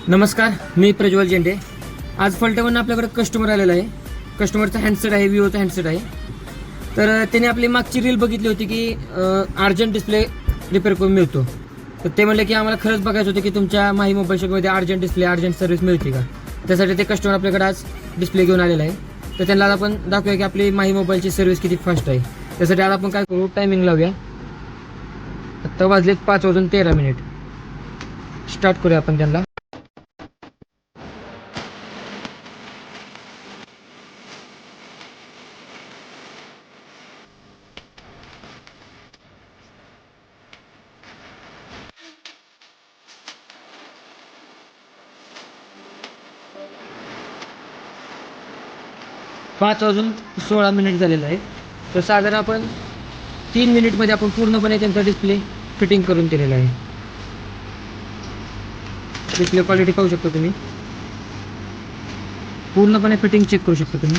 नमस्कार, मी प्रज्वल झेंडे. आज फलटणवरून आपल्याकडे कस्टमर आलेला आहे. कस्टमरचा हँडसेट आहे, विवोचा हँडसेट आहे. तर त्याने आपली मागची रील बघितली होती की अर्जंट डिस्प्ले रिपेअर करून मिळतो. तर ते म्हणले की आम्हाला खरंच बघायचं होतं की तुमच्या माही मोबाईल शॉपमध्ये अर्जंट डिस्प्ले, अर्जंट सर्व्हिस मिळते का. त्यासाठी ते कस्टमर आपल्याकडे आज डिस्प्ले घेऊन आलेला आहे. तर त्यांना आज आपण दाखवूया की आपली माही मोबाईलची सर्व्हिस किती फास्ट आहे. त्यासाठी आज आपण काय करू, टायमिंग लावूया. आत्ता वाजलेत 5:13. स्टार्ट करूया आपण त्यांना. 5:16 झालेलं आहे. तर साधारण आपण 3 मिनिटमध्ये आपण पूर्णपणे त्यांचा डिस्प्ले फिटिंग करून दिलेला आहे. डिस्प्ले क्वालिटी पाहू शकता तुम्ही. पूर्णपणे फिटिंग चेक करू शकता तुम्ही.